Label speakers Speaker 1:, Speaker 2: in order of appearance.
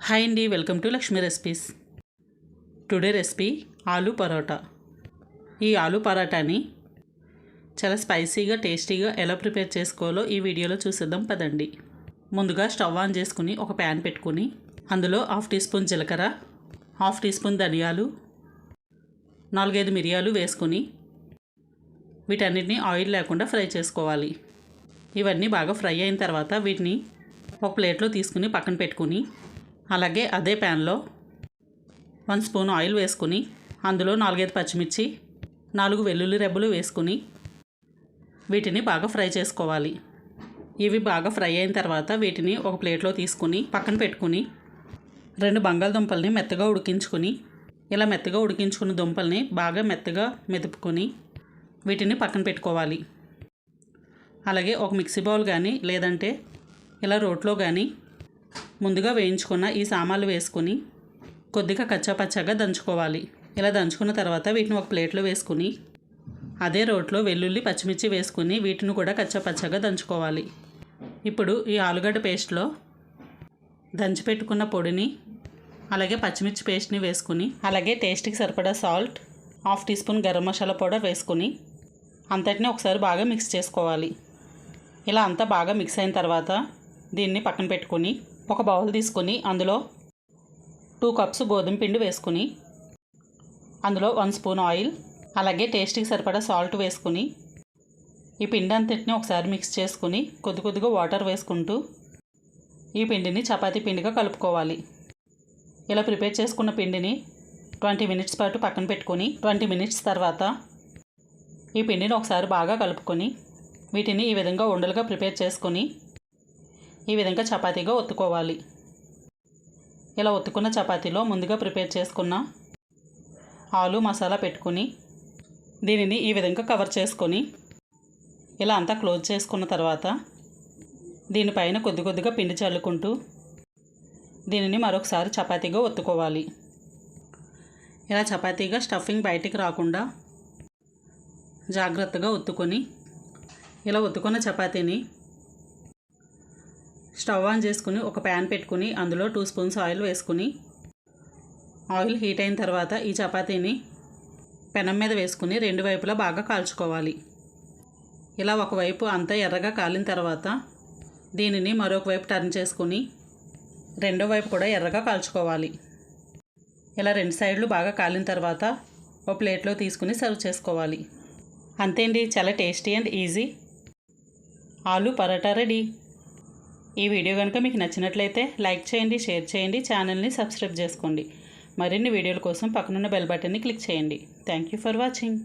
Speaker 1: Hi అండి, welcome to Lakshmi recipes. Today recipe aloo paratha. ఈ ఆలూ పరోటాని చాలా స్పైసీగా టేస్టీగా ఎలా ప్రిపేర్ చేసుకోవాలో ఈ వీడియోలో చూసేద్దాం పదండి. ముందుగా స్టవ్ ఆన్ చేసుకుని ఒక ప్యాన్ పెట్టుకుని అందులో 1/2 టీ స్పూన్ జీలకర్ర, 1/2 టీ స్పూన్ ధనియాలు, 4-5 మిరియాలు వేసుకుని వీటన్నిటిని ఆయిల్ లేకుండా ఫ్రై చేసుకోవాలి. ఇవన్నీ బాగా ఫ్రై అయిన తర్వాత వీటిని ఒక ప్లేట్లో తీసుకుని పక్కన పెట్టుకుని అలాగే అదే ప్యాన్లో 1 స్పూన్ ఆయిల్ వేసుకుని అందులో 4-5 పచ్చిమిర్చి, 4 వెల్లుల్లి రెబ్బలు వేసుకుని వీటిని బాగా ఫ్రై చేసుకోవాలి. ఇవి బాగా ఫ్రై అయిన తర్వాత వీటిని ఒక ప్లేట్లో తీసుకుని పక్కన పెట్టుకుని 2 బంగాళదుంపల్ని మెత్తగా ఉడికించుకుని ఇలా మెత్తగా ఉడికించుకున్న దుంపల్ని బాగా మెత్తగా మెదుపుకొని వీటిని పక్కన పెట్టుకోవాలి. అలాగే ఒక మిక్సీ బౌల్ కానీ లేదంటే ఇలా రోట్లో కానీ ముందుగా వేయించుకున్న ఈ సామాన్లు వేసుకుని కొద్దిగా కచ్చాపచ్చాగా దంచుకోవాలి. ఇలా దంచుకున్న తర్వాత వీటిని ఒక ప్లేట్లో వేసుకుని అదే రోట్లో వెల్లుల్లి పచ్చిమిర్చి వేసుకుని వీటిని కూడా కచ్చాపచ్చాగా దంచుకోవాలి. ఇప్పుడు ఈ ఆలుగడ్డ పేస్ట్లో దంచి పెట్టుకున్న పొడిని అలాగే పచ్చిమిర్చి పేస్ట్ని వేసుకుని అలాగే టేస్ట్కి సరిపడా salt, 1/2 teaspoon garam masala powder వేసుకుని అంతటిని ఒకసారి బాగా మిక్స్ చేసుకోవాలి. ఇలా అంతా బాగా మిక్స్ అయిన తర్వాత దీన్ని పక్కన పెట్టుకుని ఒక బౌల్ తీసుకుని అందులో 2 కప్స్ గోధుమ పిండి వేసుకుని అందులో 1 స్పూన్ ఆయిల్ అలాగే టేస్ట్కి సరిపడా సాల్ట్ వేసుకుని ఈ పిండి అంతటిని ఒకసారి మిక్స్ చేసుకుని కొద్దిగా వాటర్ వేసుకుంటూ ఈ పిండిని చపాతీ పిండిగా కలుపుకోవాలి. ఇలా ప్రిపేర్ చేసుకున్న పిండిని 20 మినిట్స్ పాటు పక్కన పెట్టుకుని 20 మినిట్స్ తర్వాత ఈ పిండిని ఒకసారి బాగా కలుపుకొని వీటిని ఈ విధంగా ఉండలుగా ప్రిపేర్ చేసుకొని ఈ విధంగా చపాతీగా ఒత్తుకోవాలి. ఇలా ఒత్తుకున్న చపాతీలో ముందుగా ప్రిపేర్ చేసుకున్న ఆలు మసాలా పెట్టుకుని దీనిని ఈ విధంగా కవర్ చేసుకొని ఇలా అంతా క్లోజ్ చేసుకున్న తర్వాత దీనిపైన కొద్దిగా పిండి చల్లుకుంటూ దీనిని మరొకసారి చపాతీగా ఒత్తుకోవాలి. ఇలా చపాతీగా స్టఫింగ్ బయటికి రాకుండా జాగ్రత్తగా ఒత్తుకొని ఇలా ఒత్తుకున్న చపాతీని స్టవ్ ఆన్ చేసుకుని ఒక ప్యాన్ పెట్టుకుని అందులో 2 స్పూన్స్ ఆయిల్ వేసుకుని ఆయిల్ హీట్ అయిన తర్వాత ఈ చపాతీని పెనం మీద వేసుకుని 2 వైపులా బాగా కాల్చుకోవాలి. ఇలా ఒకవైపు అంతా ఎర్రగా కాలిన తర్వాత దీనిని మరొక వైపు టర్న్ చేసుకుని రెండో వైపు కూడా ఎర్రగా కాల్చుకోవాలి. ఇలా 2 సైడ్లు బాగా కాలిన తర్వాత ఒక ప్లేట్లో తీసుకుని సర్వ్ చేసుకోవాలి. అంతే అండి, చాలా tasty and easy aloo paratha ready. ఈ వీడియో కనుక మీకు నచ్చినట్లయితే లైక్ చేయండి, షేర్ చేయండి, ఛానల్ని సబ్స్క్రైబ్ చేసుకోండి. మరిన్ని వీడియోల కోసం పక్కనున్న బెల్ బటన్ని క్లిక్ చేయండి. Thank you for watching.